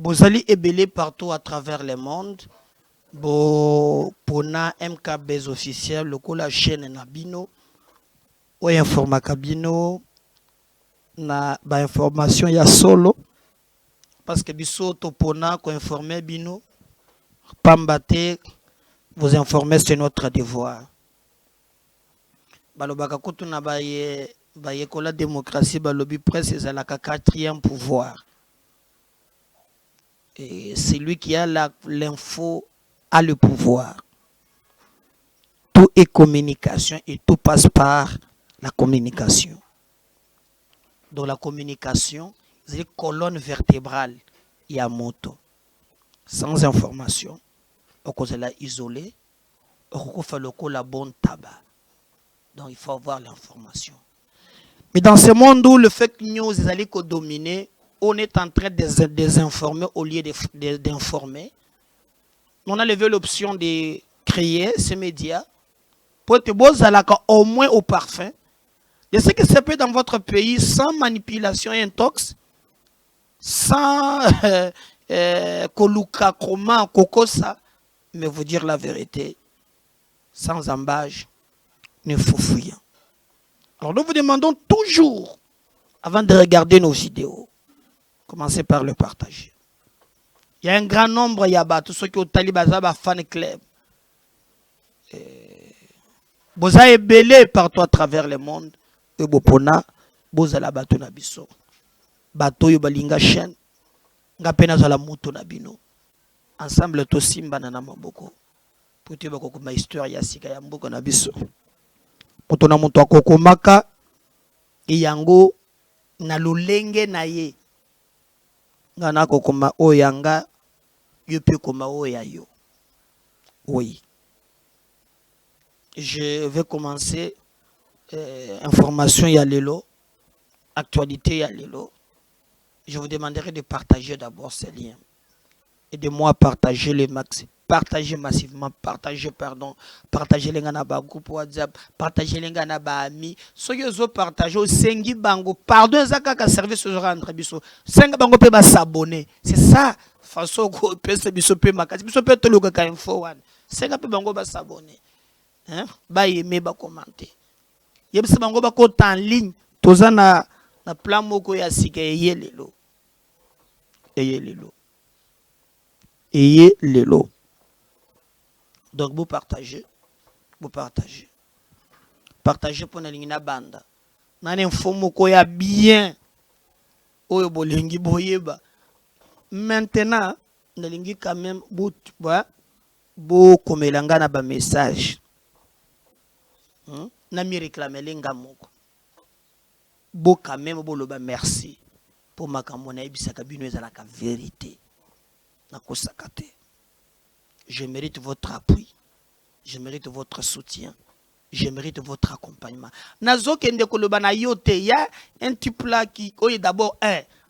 Bozali ebele partout à travers le monde. Pona MKBs officiel, la chaîne Nabino, ou informa Kabino, na ba information ya solo, parce que biso to pona ko informer bino, pambate, vous informer c'est notre devoir. Balobaka kutu na baye kola démocratie balobi presse ezalaka quatrième pouvoir. Et c'est lui qui a l'info a le pouvoir. Tout est communication et tout passe par la communication. Donc la communication, c'est une colonne vertébrale. Il y a moto. Sans information, on peut la isoler, on peut faire la bonne tabac. Donc il faut avoir l'information. Mais dans ce monde où le fake news est allé dominer, on est en train de désinformer au lieu d'informer. On a levé l'option de créer ces médias pour être beaux au moins au parfum. De ce que ça peut dans votre pays sans manipulation et intox, sans koluka, kroma, kokosa, mais vous dire la vérité, sans embâche, ne foufouillant. Alors nous vous demandons toujours, avant de regarder nos vidéos, commencez par le partager. Il y a un grand nombre, il y a tous ceux qui ont talibaza, fan club. Vous avez belé partout à travers le monde. Et bopona, vous avez bateau na biso. Bateau yo balinga chaîne. Nga pena za la moto na bino. Ensemble to simba na maboko. Pour te bako kuma histoire ya sika ya mboko na biso. Moto na moto akoko maka. Yango na lolenge na ye. Nga na kokoma oyanga. Yo pe koma oya yo. Oui. Je vais commencer. Information y a l'élo, actualité y a l'élo. Je vous demanderai de partager d'abord ces liens. Et de moi partager les max. Partager massivement, partager les gars dans groupe WhatsApp, partager les gars dans amis. Ceux qui ont partagé au Sengi Bango, pardon, Zaka service aux rendre biso. Sengi Bango peut s'abonner. C'est ça. Façon qu'on peut se biso peut makasi, biso peut tout le gars info one. Sengi Bango va s'abonner. Hein? Ba aimer, ba commenter. Yebisa bango bako en ligne toza na plan moko ya sika eye lelo donc vous partagez pour na lingina banda na info moko ya bien oyo bolingi boyeba maintenant na lingi quand même bo komelanga na ba message na mi réclamer lenga moko bo quand même bo loba merci pour makambo na ebisaka bino ezalaka vérité na kosakate. Je mérite votre appui, je mérite votre soutien, je mérite votre accompagnement. Nazo kende koloba na yote ya un type là qui d'abord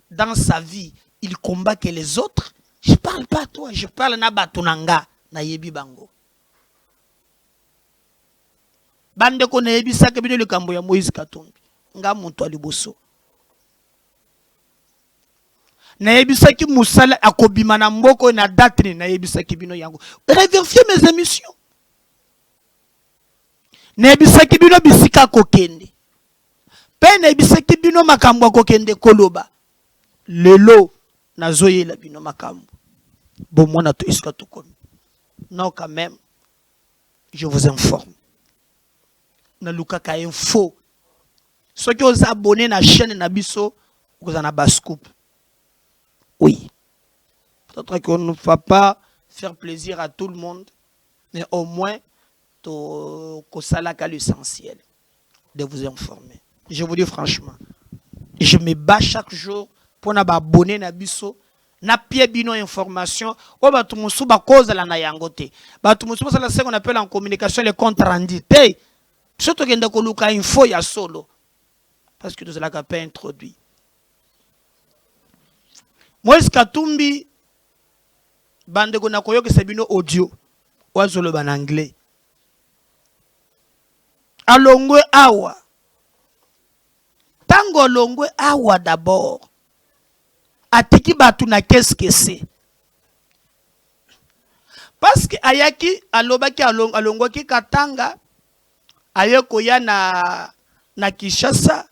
dans sa vie il combat que les autres. Je parle pas à toi, je parle na batunanga na yebi bango. Bande ko na ebisaka bino le kambo ya Moïse Katumbi nga muntu aliboso na ebisaki musala akobima na mboko na date na ebisaki bino yango vérifier mes émissions na ebisaki bino bisika kokende pe na ebisaki bino makambo kokende koloba lelo nazoyela bino makambo bomona to iska to komi non quand même je vous informe na lukaka info ceux qui ont abonné na chaîne na biso vous en a bas scoop. Oui, peut-être qu'on ne va pas faire plaisir à tout le monde, mais au moins que ça là l'essentiel de vous informer. Je vous dis franchement, je me bats chaque jour pour n'abonner na biso na pied bino information o batu musu ba cause la na yangote batu musu ça c'est qu'on appelle en communication les comptes rendus hey surtout que ndako luka info ya solo parce que nous allons pas introduit Moïse Katumbi bande ko na koyoke sebino audio wazolo ban anglais alongwe awa tango alongwe awa d'abord atiki batu na qu'est-ce que c'est. Parce que ayaki alobaki alongwaki Katanga ayeko ya na Kinshasa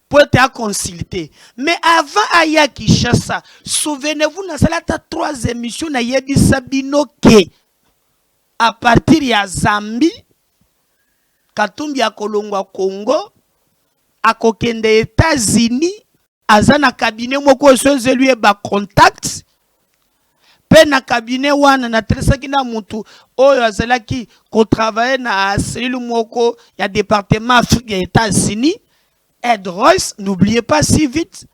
pour être consulté. Mais avant aya Kinshasa, souvenez-vous na salata 3 émissions na yebisa bino ke à partir ya Zambie Katumbi ya kolongwa Congo akokende États-Unis azana cabinet moko soze lui ba contact pe na cabinet wana na tresaki na mutu oyo azalaki ko travailler na cellule moko ya département Afrique des États-Unis. Ed Royce, n'oubliez pas si vite.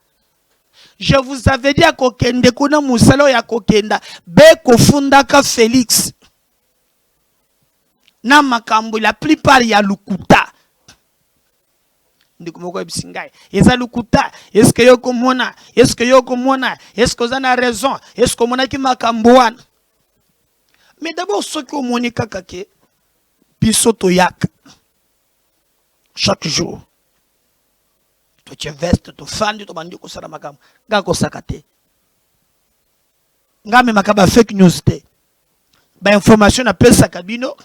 Je vous avais dit à kokende kuna musalo ya kokenda be kofundaka Félix na makambo la plupart ya lukuta. Ndikumoko bisingai eza lukuta, est-ce que yoko mona, est-ce que yoko mona, est-ce que vous avez raison, est-ce que mona ki makambo wana. Mais d'abord ce que moni kakake biso to yak chaque jour to tu veste to fandi to bandi ko sala makambo ga ko sakate ngame makaba fake news te ba information na pesa kabino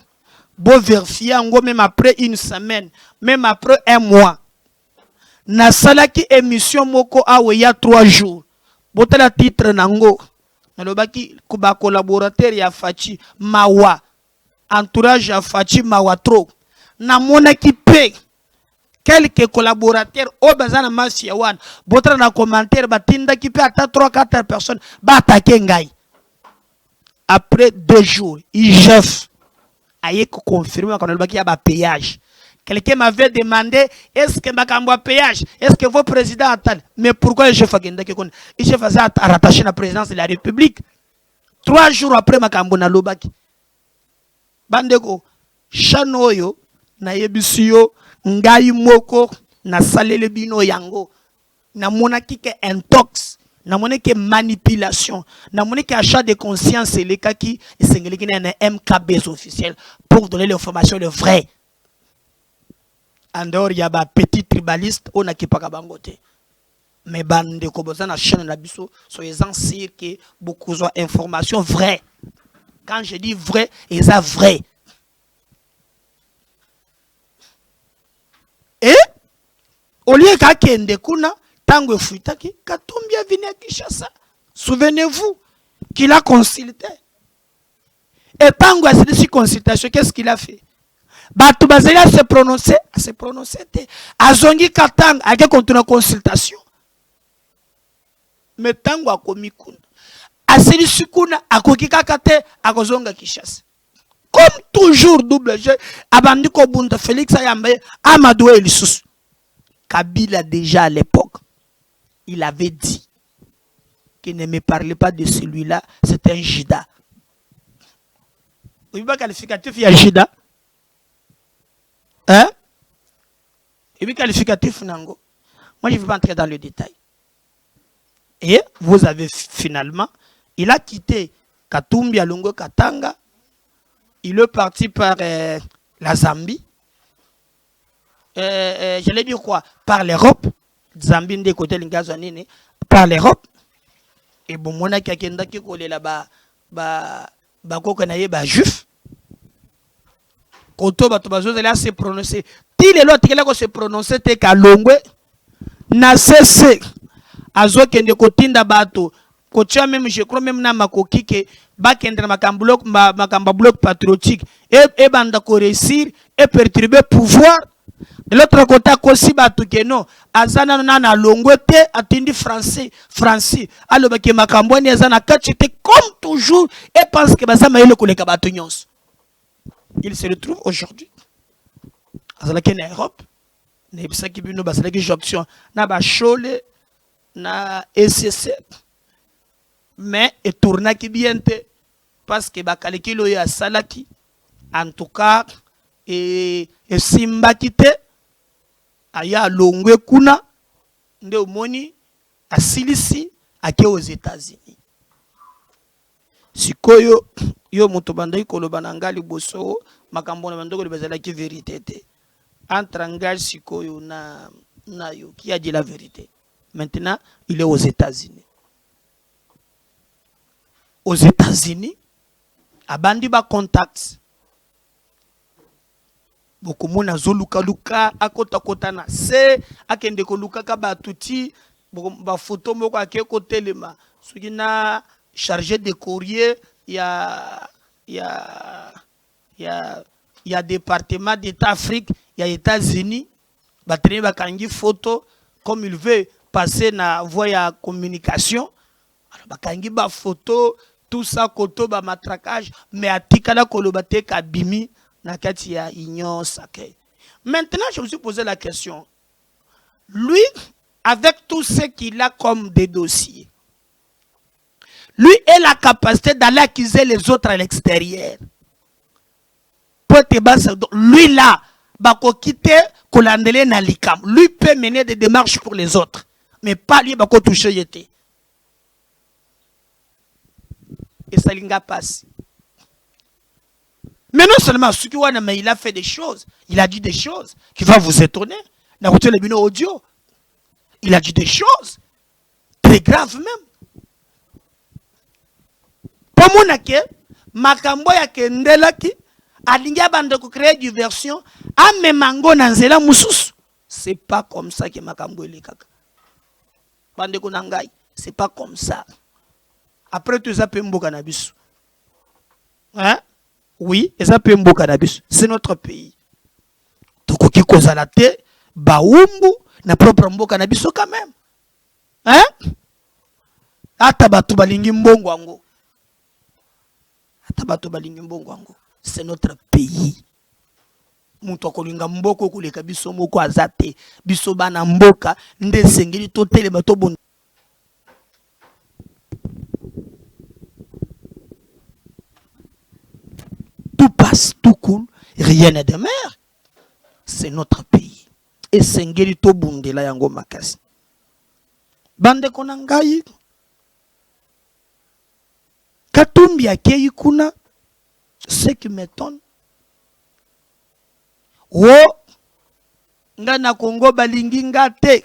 bo vérifier ngo même après une semaine, même après un mois. Na salaki émission moko awe ya 3 jours. Botala titre nango. Nalobaki kuba collaborateur ya Fachi Mawa. Entourage ya Fachi Mawa trop. Na monaki pe quelques collaborateurs au bazana masi ya wan. Botala na commentaire batinda ki pe ata 3-4 personnes ba attaquer ngai. Après 2 jours, IGF aye confirmer qu'on a un péage. Quelqu'un m'avait demandé, est-ce que ma péage, est-ce que vos présidents attendent? Mais pourquoi le chef agenda qui il faisait rattacher la présidence de la République 3 jours après ma na lobaki. Bandeko, chanoyo na yebisiyo ngai moko na salele bino yango na monaki ke intox. Na monaki manipulation, na monaki achat de conscience et les kaki et sengeliki na MKB officiel pour donner l'information le vrai. En dehors, il y a des petits tribalistes, on a qui pas bangote. Mais bande ko bozana chaîne na biso, soyez en sûr que beaucoup d'informations vraies. Quand je dis vrai, ils sont vrai. Et au lieu qu'akende kuna tango fuitaki Katumbi a venu à Kinshasa. Souvenez-vous qu'il a consulté. Et tango a cette consultation, qu'est-ce qu'il a fait? Batu bazeli à se prononcer, azongi katanga a continué la consultation. Mais tango a komi kuna. Aseli sikuna akoki kakate akozonga Kinshasa. Comme toujours double jeu, abandi ko bunta Félix Ayambe Amadou Elisusu. Kabila déjà à l'époque, il avait dit qu'il ne me parlait pas de celui-là, c'est un Jida. Vous voyez qualificatif, il y a Jida. Hein? Et puis qualificatif, Nango. Moi, je ne vais pas entrer dans le détail. Et vous avez finalement, il a quitté Katumbi Alongo Katanga. Il est parti par la Zambie. Je l'ai dit quoi? Par l'Europe. Zambie de côté l'Ingazanine. Par l'Europe. Et bon, mon aki akenda ki kole la ba kokonaye ba juif. Koto ba tobazo là se prononcer. Ti les lois tikela ko se prononcer te kalongwe na cesse azo kende kotinda bato. Kocha même je crois même na makoki ke ba kendre makamba bloc patriotique et banda ko réussir et perturber pouvoir. De l'autre côté, aussi batu que non, azana na longwete atindi français, alors que makamboni azana kachite comme toujours et pense que bazama yele koleka batu nyons. Il se retrouve aujourd'hui azala ke na Europe, na bisaki bino basala ki jonction na ba chole na SCC. Mais et tourna ki biente parce que bakaleki lo ya salaki en tout cas et simba kite aya longwe kuna nde omoni asilisi ake aux États-Unis. Sikoyo yo moto bandai koloba na ngali boso makambo na bandoko bazala ki vérité te. Entre ngali sikoyo na yo qui a dit la vérité. Maintenant, il est aux États-Unis. aux États-Unis, abandi ba contact. Beaucoup mona zoluka luka akota kota na se akende ko luka ka batuti ba photo moko ake ko telema soki na chargé de courrier ya département d'État Afrique ya États-Unis ba traîner ba kangi photo comme il veut passer na voie ya communication alors ba kangi ba photo tout ça koto ba matraquage mais atikala kolobate ka bimi. Maintenant, je me suis posé la question. Lui, avec tout ce qu'il a comme des dossiers, lui a la capacité d'aller accuser les autres à l'extérieur. Lui là, lui peut mener des démarches pour les autres, mais pas lui bako toucher yete. Et ça l'inga passe. Mais non seulement mais il a fait des choses, il a dit des choses qui vont vous étonner. Audio. Il a dit des choses très graves même. Pour moi, makambo ya kendelaki alinga bande ko créer diversion ame mango na nzela mususu. C'est pas comme ça que makambo elekaka. Bande ko nangai, c'est pas comme ça. Après tout ça pembo cannabis. Hein? Oui, et ça peut être cannabis. C'est notre pays. Donc, qui cause à la tête, baumbu, na propre mbo cannabis quand même. Hein? Atabatu balingi mbongo ango. Atabatu balingi mbongo ango. C'est notre pays. Muto kolinga mboko kuleka biso moko azate. Biso bana mboka, nde sengeli to telema to bon. Tout passe, tout coule, rien n'est de mer. C'est notre pays. Et sengeli to bundela yango makasi. Bande konangai. Katumbi akei kuna. Ce qui m'étonne. Oh, nga na Congo balingi nga te.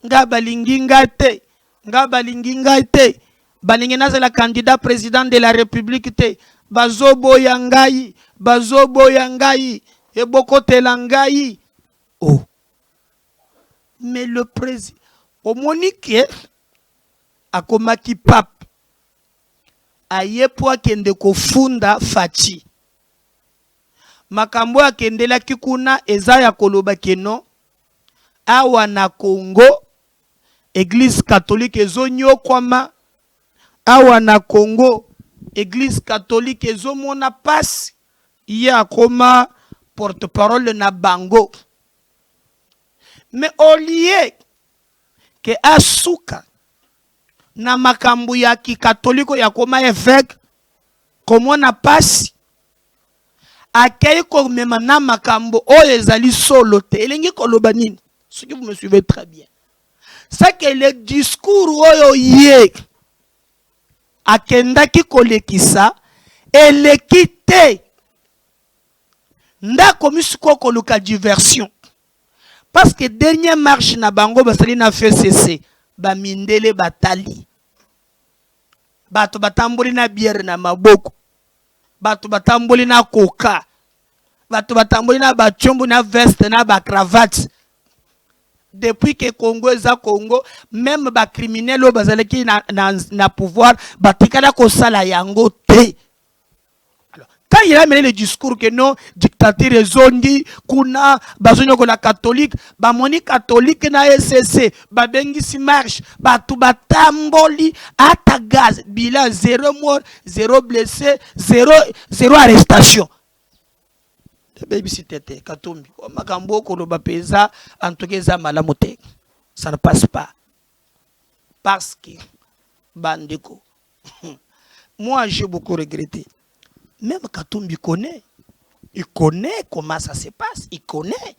Nga balingi nga te. Nga balingi nga te. Balingi naza la candidat président de la République te. Bazobo yangai. Bazobo yangai. Ebokote langai. Oh. Mais le président. Au monique. Akomaki pape. Aye po akende kofunda fachi. Makambo akendela kikuna eza ya koloba keno. Awa na Congo. Église catholique ezonyo kwama. Awa na Congo. Église catholique ezomona passe. Ya koma porte-parole na bango. Mais au lieu que asuka na makambu ya kikatoliko ya koma évêque komo na pasi akei ko mema na makambu oyo ezali solo te elengi koloba nini ce que vous me suivez très bien c'est que le discours oyo ye akendaki kolekisa eleki te ndako misiko koluka diversion parce que dernière marche na bango basali na FCC ba mindele batali bato batamboli na bière na maboko bato batamboli na coca bato batamboli na bachombo na veste na ba cravate depuis que Congo eza Congo même ba criminel o bazalaki na pouvoir batikala ko sala yango te. Quand il a mené le discours que non, dictature zondi, kuna, bazonyo ko la catholique, ba moni catholique na SCC, ba bengi si marche, ba tuba tamboli, ata gaz, bilan 0 mort, 0 blessé, 0 arrestation. Baby si tete, katumbi. Makambo ko lo ba pesa, en tout cas malamote. Ça ne passe pas. Parce que, bandeko. Moi, j'ai beaucoup regretté. Même Katumbi connaît. Il connaît comment ça se passe. Il connaît.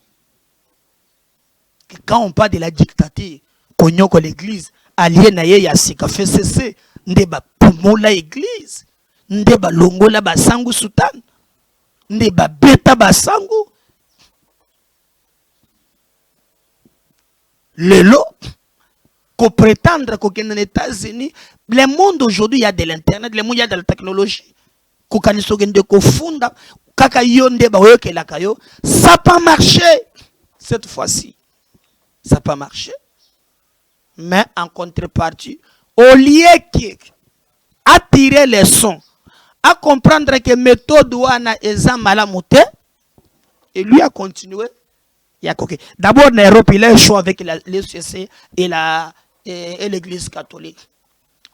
Que quand on parle de la dictature, Konyoko l'église, allié naye yasika fait cesser. Ndeba pomola église. Ndeba longola basangu sultan. Ndeba beta basangu. Lelo. qu'on prétendre qu'aux États-Unis, le monde aujourd'hui, il y a de l'internet, le monde, il y a de la technologie. Ça n'a pas marché cette fois-ci. Ça n'a pas marché. Mais en contrepartie, au lieu d'attirer les sons, à comprendre que méthode wana eza malamoute, et lui a continué. D'abord, en Europe, il a un choix avec l'ECC et l'église catholique.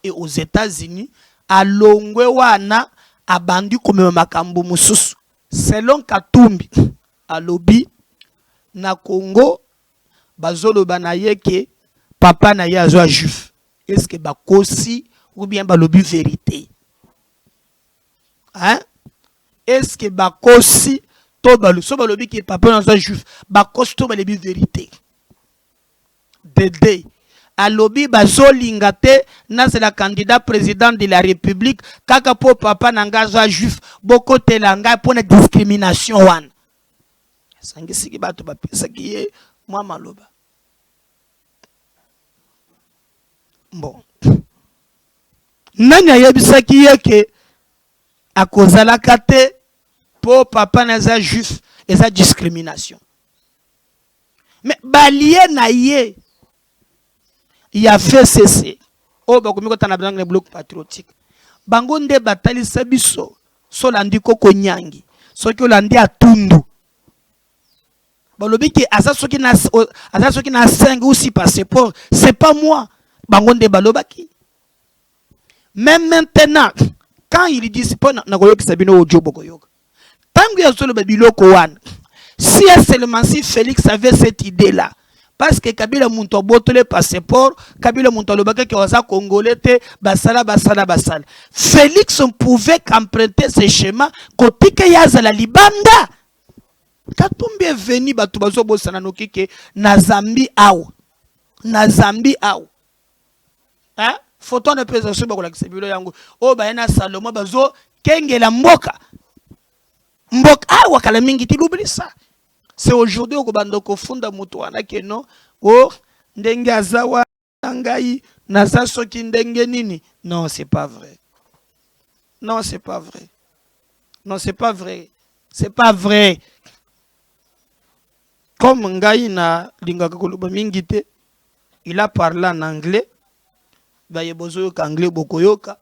Et aux États-Unis, à Longwe wana, a bandu comme makambo mususu. Selon Katumbi, à Lobi, na Congo, bazolo banaye ke papa na ya zo juif. Est-ce que bakosi ou bien balobi vérité? Hein? Est-ce que bakosi to balo so balobi ke papa na zo juif, bakosi to balobi vérité? Dédé. Alobi bazolinga te na c'est la candidat président de la République kaka po papa nanga zo juif boko telanga pour na discrimination wan. Sangisi ki bato ba pesa ki ye moi maloba. Bon. Nani ayebisaki ye ke akozalaka te po papa naza juif eza discrimination. Mais balie na ye il a fait cesser. Oh bakomi ko tana blanc le bloc patriotique. Bango nde batalisa biso so landi koko nyangi. Soki olandi atundu. Balobi ki asa soki na 5 ou 6 passeports, c'est pas moi. Bango nde balobaki. Même maintenant, quand il dit c'est pas nakoyoki sabino ojo bokoyoka. Tangu ya solo babiloko wana. Si seulement si Félix avait cette idée là, parce que Kabila Munto botole passeport, Kabila Munto lobaka ki oza congolais te basala. Félix pouvait emprunter ce schéma kotika yaza la libanda. Katumbi est venu batu bazo bosana nokike na Zambie awo. Na Zambie awo. Hein? Photo ne peut se bakola kisebilo yango. O bayana Salomon bazo kengela mboka. Mboka awa kala mingi ti lubili ça. C'est aujourd'hui au bando ko funda mutu wana ke no o ndenge azawa ngai naza soki ndenge nini. Non, c'est pas vrai. Non, c'est pas vrai. Non, c'est pas vrai. C'est pas vrai. Comme ngai na lingaka koloba mingi te, il a parlé en anglais. Ba yebozo yoka anglais bokoyoka.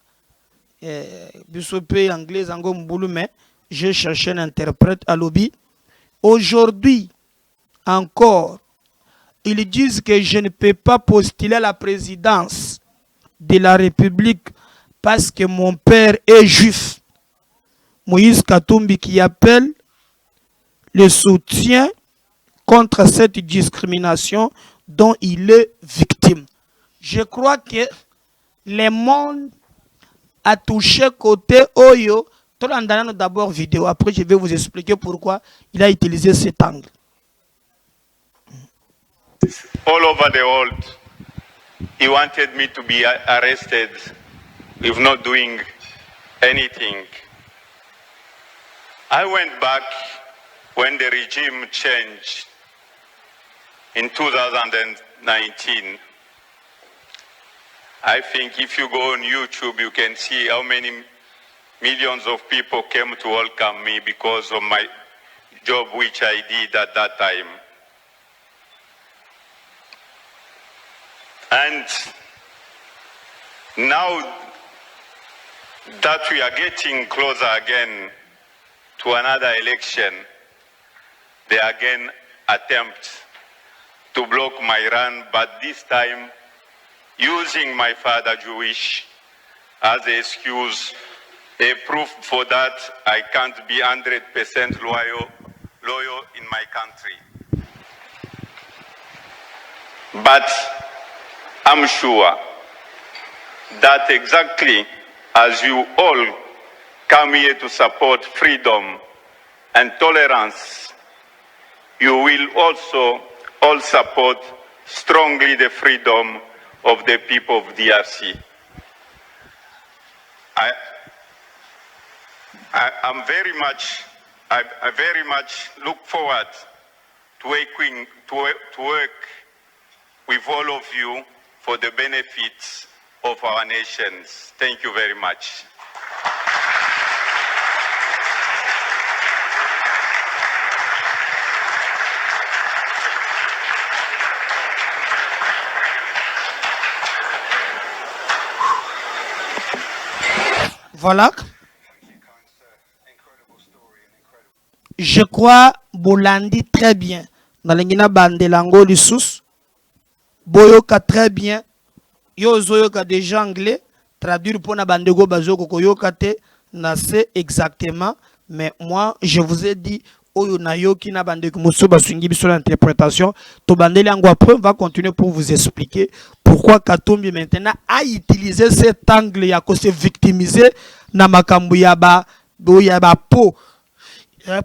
Biso pe anglais zango mbulu mais j'ai cherché un interprète à lobby. Aujourd'hui, encore, ils disent que je ne peux pas postuler à la présidence de la République parce que mon père est juif. Moïse Katumbi qui appelle le soutien contre cette discrimination dont il est victime. Je crois que le monde a touché côté Oyo. D'abord vidéo, après je vais vous expliquer pourquoi il a utilisé cet angle. All over the world, he wanted me to be arrested if not doing anything. I went back when the regime changed in 2019. I think if you go on YouTube, you can see how many millions of people came to welcome me because of my job which I did at that time. And now that we are getting closer again to another election, they again attempt to block my run, but this time using my father Jewish as an excuse. A proof for that I can't be 100% loyal in my country. But I'm sure that exactly as you all come here to support freedom and tolerance, you will also all support strongly the freedom of the people of DRC. I very much look forward to work with all of you for the benefits of our nations. Thank you very much. Voilà. Je crois Bolandi très bien. Nalengina bandelango lissus. Boyoka très bien. Yo zoyoka déjà anglais. Traduire pour na bandego bazoko koyoka te. Na c'est exactement. Mais moi, je vous ai dit. Oyo na yoki na bandeko musu basungi biso l'interprétation. To bandelango après on va continuer pour vous expliquer pourquoi Katumbi maintenant a utilisé cet angle ya ko se victimiser na makambu ya ba po.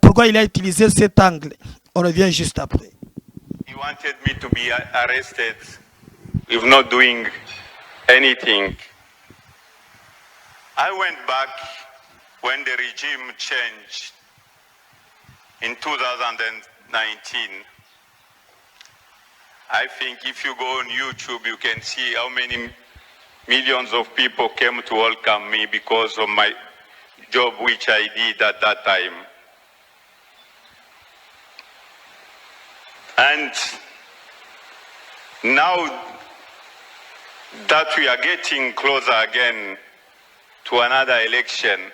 Pourquoi il a utilisé cet angle? On revient juste après. He wanted me to be arrested if not doing anything. I went back when the regime changed in 2019. I think if you go on YouTube, you can see how many millions of people came to welcome me because of my job which I did at that time. And now that we are getting closer again to another election,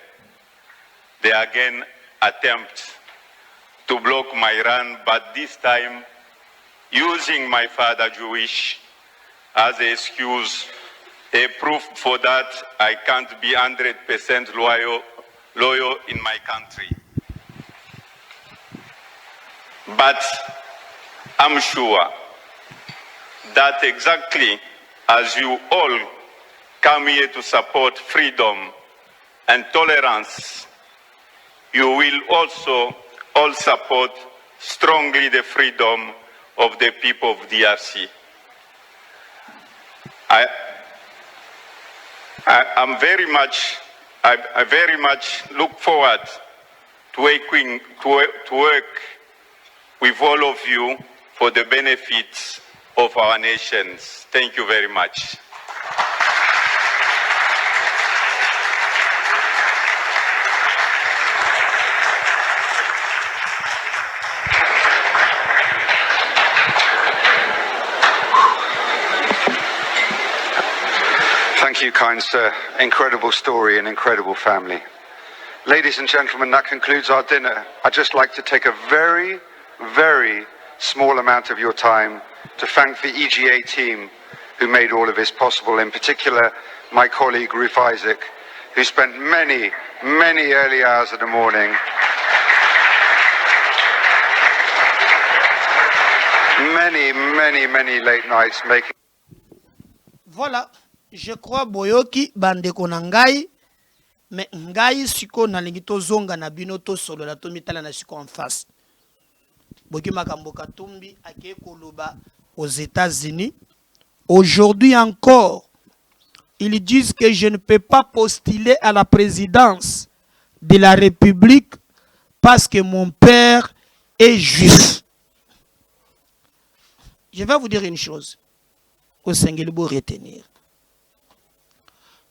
they again attempt to block my run, but this time using my father Jewish as an excuse, a proof for that I can't be 100% loyal in my country. But I'm sure that exactly as you all come here to support freedom and tolerance, you will also all support strongly the freedom of the people of DRC. I very much look forward to work with all of you for the benefits of our nations. Thank you very much. Thank you, kind sir. Incredible story and incredible family. Ladies and gentlemen, that concludes our dinner. I'd just like to take a very, very small amount of your time to thank the EGA team who made all of this possible, in particular my colleague Ruth Isaac, who spent many, many early hours of the morning many late nights making. Voilà, je crois boyoki bandeko na ngai, mais ngai siko nalingi tozonga na bino to solo la to mitala na siko en face. Boki makambo Katumbi ake koloba aux États-Unis. Aujourd'hui encore, ils disent que je ne peux pas postuler à la présidence de la République parce que mon père est juif. Je vais vous dire une chose. Au Sengelbo retenir.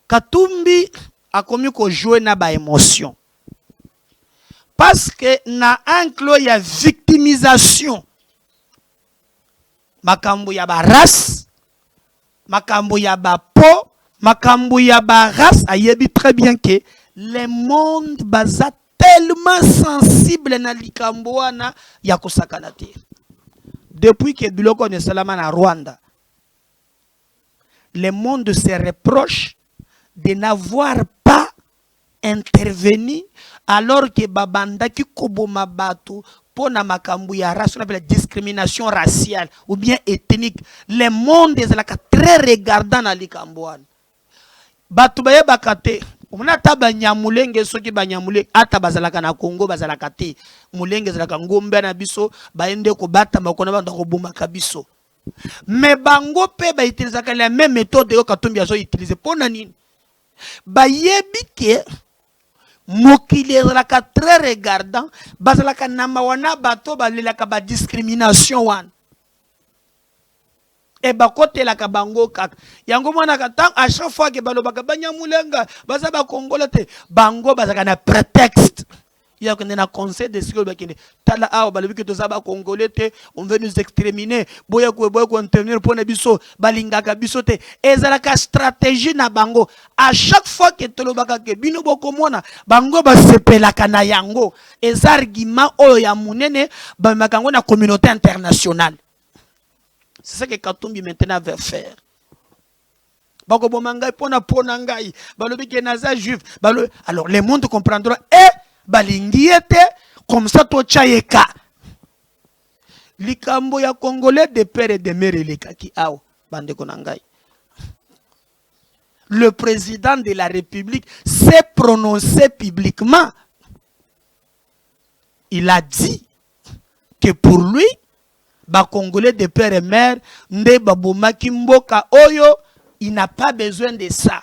Katumbi a commis qu'on joue na ba émotion. Parce que na enclos ya victimisation. Makambo ya ba race, makambo ya ba po, makambo ya ba race, ayebi très bien que le monde baza tellement sensible na likambo wana ya kosakana te. Depuis que Biloko ne salama na Rwanda, le monde se reproche de n'avoir pas intervenu alors que babanda ki koboma bato pona makambu ya race, on appelle la discrimination raciale ou bien ethnique. Le monde est là très regardant na likamboan. Bato baye bakate, on a taba nyamulenge soki banyamule ata bazalaka na Congo bazalaka te. Mulenge zalaka ngombe na biso baende ko bata makona banda ko boma kabiso. Mais bango pe ba utilisaka la même méthode que Katumbi azo utiliser pona nini? Ba yebi ke mokili ezalaka très regardant, bazalaka na mawana bato balelaka ba discrimination wan. et bakote la kabango kaka yango mwana katang à chaque fois que balobaka banyamulenga baza ba congolais bango bazaka na prétexte il y a un conseil de sécurité tala awa balobi que toza ba congolais te on veut nous exterminer boya ko intervenir pour na biso balingaka biso te ezalaka stratégie na bango à chaque fois que tolobaka ke bino bokomona bango basepelaka na yango eza argument oyo ya munene ba makango na communauté internationale. C'est ce que Katumbi maintenant veut faire. Alors les mondes comprendront. Et comme ça, likambo ya Congolais de père et de mère le président de la République s'est prononcé publiquement. Il a dit que pour lui, ba Congolais de père et mère, nde baboma kimboka oyo, il n'a pas besoin de ça.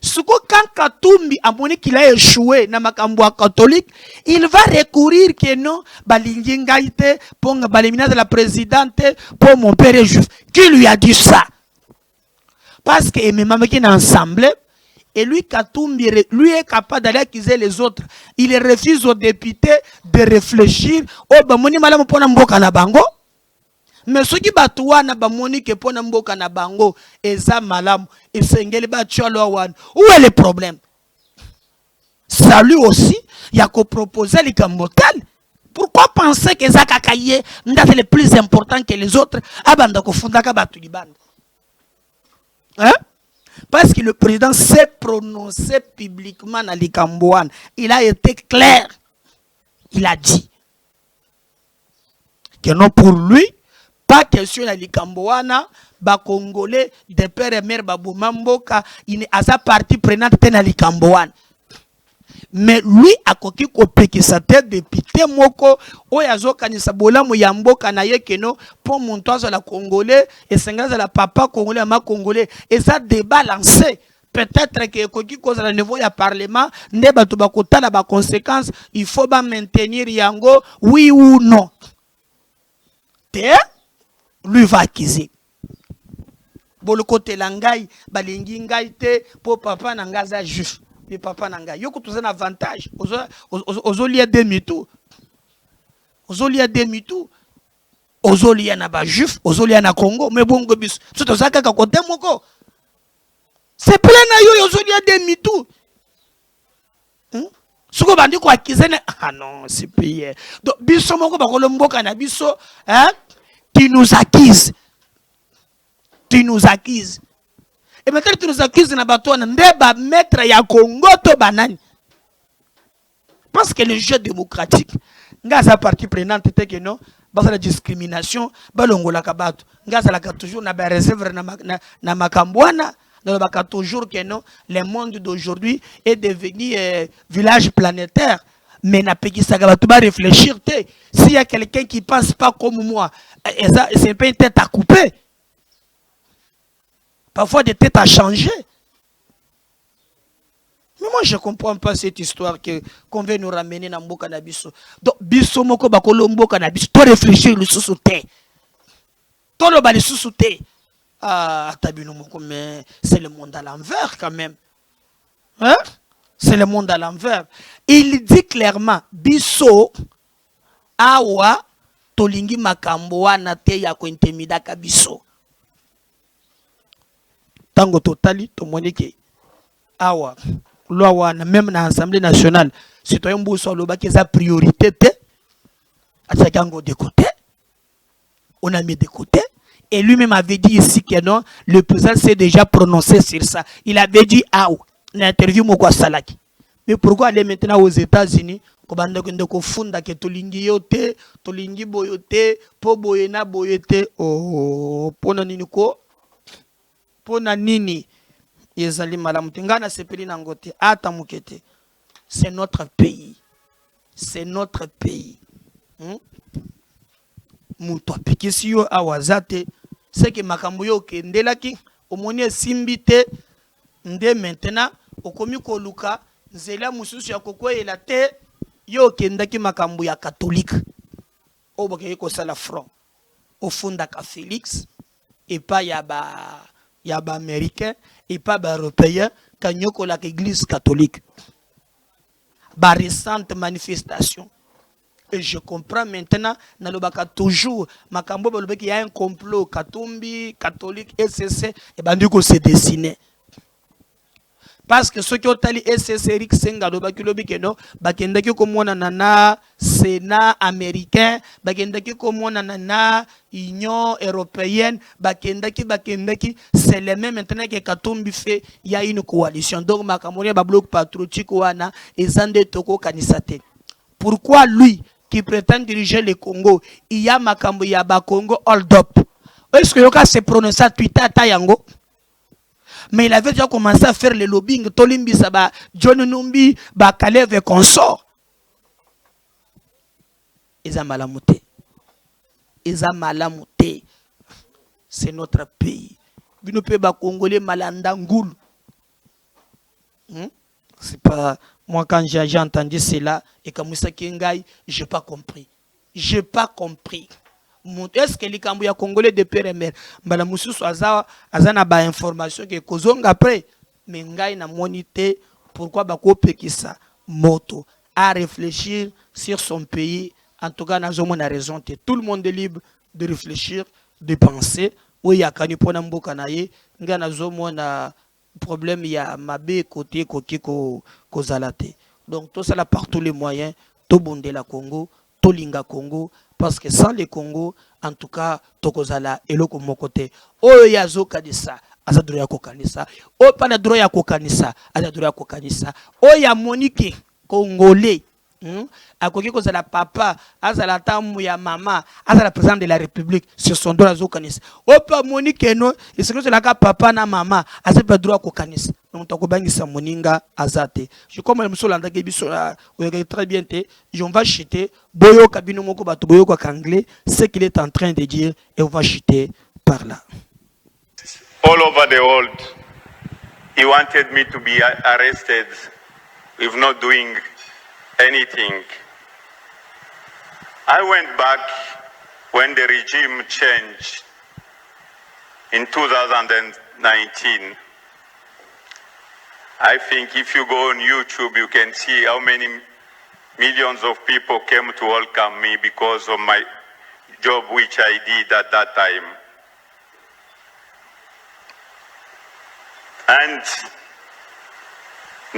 Suko quand Katumbi a montré qu'il a échoué na makambo catholique, il va recourir que non, balingi ngaite pour balimina de la présidente pour mon père juif. Qui lui a dit ça? Parce que même qui est ensemble, et lui Katumbi, lui est capable d'aller accuser les autres. Il refuse aux députés de réfléchir. Oh bamoni malamu pona mboka na bango. Mais ceux qui batouent na bamoni ke pona mboka na bango eza malamu esengeli batiolo wan. Où est le problème? Ça lui aussi, il y a qu'à proposer les cambotel. Pourquoi penser que ça kakaye ndate le plus important que les autres abanda ko fundaka batu libanda? Hein? Parce que le président s'est prononcé publiquement dans les Cambouan. Il a été clair. Il a dit que non, pour lui, pas question à l'Ikambouana, ba Congolais, de père et mère, babou mamboka, il est à sa partie prenante dans l'Ikambouana. Mais lui, a koki kopé que sa tête député moko, oyazo kanisa bola mo yamboka na ye keno, pour mon toit la Congolais, et sengas la papa Congolais, ma Congolais, et ça débat lancé. Peut-être que koki cause à niveau du parlement, ne ba tobakota la ba conséquence, il faut ba maintenir yango, oui ou non. Te, lui va acquiser. Bolo kote langai, balingi ngai te, pour papa nangaza juif. Et papa nanga yoko tous un avantage aux liens demi-tour aux liens demi-tour aux liens na ba juif aux liens na Congo mais bon gobis tout ça kaka côté moko c'est plein na yo aux liens demi-tour suko bandi ko akizene ah non c'est payé donc biso moko ba kolomboka na biso hein tu nous acquises et maintenant tu nous accuses de n'abattoir ndeba maître ya Congo to banani parce que le jeu démocratique ngaza partie prenante était que non basa la discrimination balongola kabato ngaza la toujours na ba réserve na makambwana dans le toujours que non le monde d'aujourd'hui est devenu village planétaire mais na peki sagabato ba réfléchir te s'il y a quelqu'un qui pense pas comme moi c'est pas une tête à couper. Parfois des têtes à changer. Mais moi je ne comprends pas cette histoire qu'on veut nous ramener dans Mboka na biso. Donc biso moko bakolo Mboka na biso to réfléchir le sous-souté. To lo ba le sous-souté. Ah tabino moko mais c'est le monde à l'envers quand même. Hein? C'est le monde à l'envers. Il dit clairement biso awa tolingi makambo wana te ya ko intimida ka biso. Tango totali to monike awa loi même dans l'Assemblée nationale citoyen mbuso loba que sa priorité te atsakango de côté on a mis de côté et lui-même avait dit ici que non le président s'est déjà prononcé sur ça il avait dit awa l'interview moko salaki mais pourquoi aller maintenant aux États-Unis ko banda ko funda ke tolingi yote tolingi boyote po boyena boyote oh pona nini ko pona nini yezali malamu ngana sepeli nangote ata mukete c'est notre pays muto apikisi yo awazate c'est que makambo yo kendelaki omoni simbite nde maintenant okomi koluka nzela mususu ya kokwela te yo kendaki makambo ya catholique oboke ko sala front ofunda ka Félix et pas yaba américain et pas européen kanyoko la église catholique. Ba récente manifestation. Et je comprends maintenant, nalobaka toujours, makambo balobeki y a un complot Katumbi, catholique, SCC, et ben du coup c'est dessiné. Parce que ceux qui ont tali SCC, Rick Senga, lobaki lobiki no, bakendaki komona nana Sénat américain, bakendaki komona nana Union européenne, bakendaki, c'est le même maintenant que Katumbi fait, il y a une coalition. Donc makambo ba bloc patriotique wana, et zande toko kanisate. Pourquoi lui qui prétend diriger le Congo, il y a makambo ya ba Congo hold up. Est-ce que yoka se prononce à Twitter tayango? Mais il avait déjà commencé à faire le lobbying. Tolimbi Saba, John Numbi, Bakalev et consort. Ils ont malamouté. C'est notre pays. Nous pouvons Congolais malandangoul. C'est pas. Moi, quand j'ai entendu cela, et comme Moussa Kengai, je n'ai pas compris. Est-ce que les Cambouya Congolais de père et mère, Mbala Moussou azana ba information que kozonga après, mais ngai na monité pourquoi bako pekisa moto à réfléchir sur son pays. En tout cas, nous avons raison. Tout le monde est libre de réfléchir, de penser. Oui, il y a kani pona mboka na ye, nga na zomo na problème ya mabe côté ko zalate. Donc tout ça là par tous les moyens, to bonde la Congo, to linga Congo. Parce que sans le Congo, en tout cas, Tokozala et l'autre côté. Oh, yazo kanisa, azadroya kokanisa. Oh, panadroya kokanisa, azadroya kokanisa. Oh, ya Monique Congolais. Akoki kozala papa, azala tamu ya mama, azala président de la République sur son droit azo kanisa. Oh, pa Monique no, et c'est que c'est la papa na mama, azaba droit kokanisa. Donc tokobangisa moninga azate. Je comme le solanda gebiso très bien te, on va chuter boyo kabino moko bato boyo kwa anglais, ce qu'il est en train de dire et on va chuter par là. All over the world, he wanted me to be arrested if not doing anything. I went back when the regime changed in 2019. I think if you go on YouTube, you can see how many millions of people came to welcome me because of my job which I did at that time. And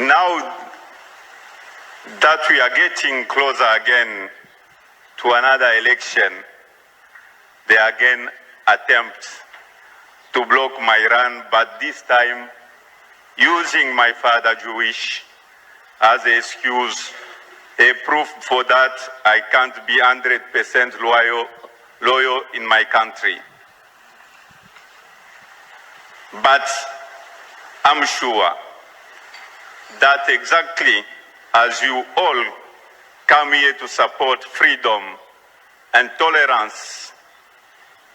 now that we are getting closer again to another election, they again attempt to block my run, but this time using my father Jewish as an excuse, a proof for that I can't be 100% loyal in my country. But I'm sure that exactly as you all come here to support freedom and tolerance,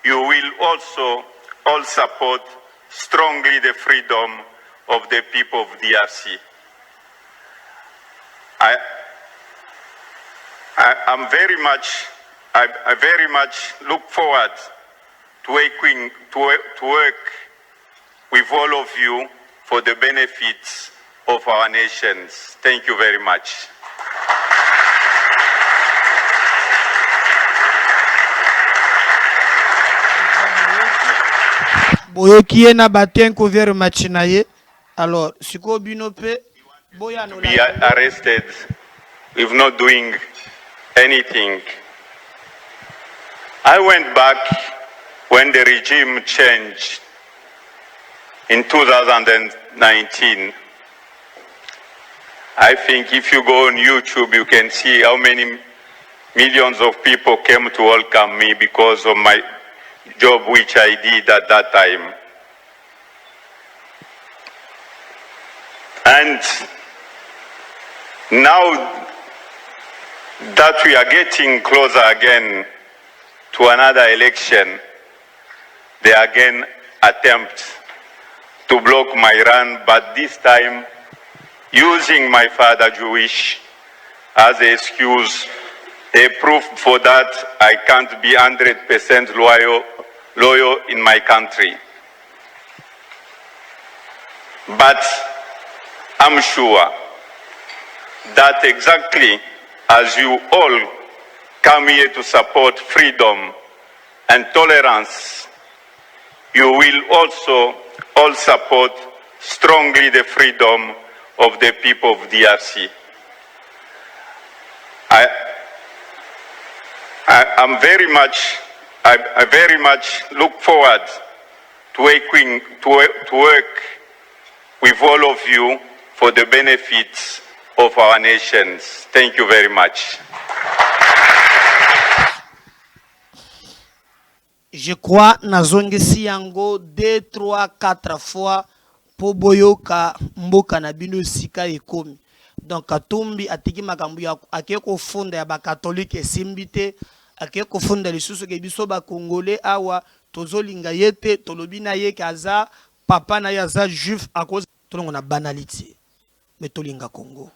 you will also all support strongly the freedom of the people of DRC. I very much look forward to work with all of you for the benefits of our nations. Thank you very much. Boyokie na baten couvert machinaye. Alors, siko binope boya no be arrested if not doing anything. I went back when the regime changed in 2019. I think if you go on YouTube, you can see how many millions of people came to welcome me because of my job which I did at that time. And now that we are getting closer again to another election, they again attempt to block my run, but this time using my father Jewish as an excuse, a proof for that I can't be 100% loyal in my country. But I'm sure that exactly as you all come here to support freedom and tolerance, you will also all support strongly the freedom of the people of DRC. I very much look forward to work with all of you for the benefits of our nations. Thank you very much. Je crois nazongesi yango 2, 3, 4 fois po boyoka mboka na bino sika ekomi. Donc Katumbi atiki makambu ya ake kofunda ya bakatolike esimbite, ake kofunda lisusu ke biso ba congolais awa tozolinga yete tolobi na ye kaza papa na yaza juif à cause tolongo na banalité. Mais tolinga Congo,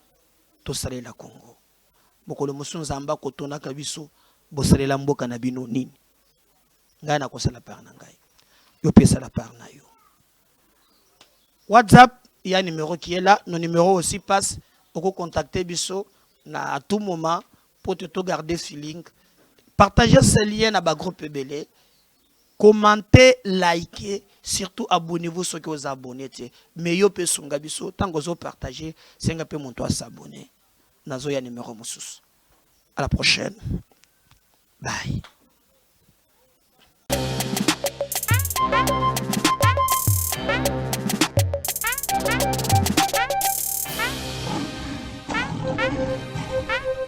tosalela Congo. Mokolo mosu nzamba kotona kabiso bosalela mboka na bino nini. Ngai na kosala par na ngai. Yo pesa la par na yo. WhatsApp, il y a un numéro qui est là. Nos numéros aussi passent. Pour contacter Bisso à tout moment pour te garder feeling. Partagez ce lien à ba groupe Belé. Commentez, likez, surtout abonnez-vous ceux qui vous abonnez. Mais yo pe sunga Bisso tant que vous partagez, c'est un peu mon toi s'abonner. Nazo ya numéro moussous. À la prochaine. Bye. Thank you.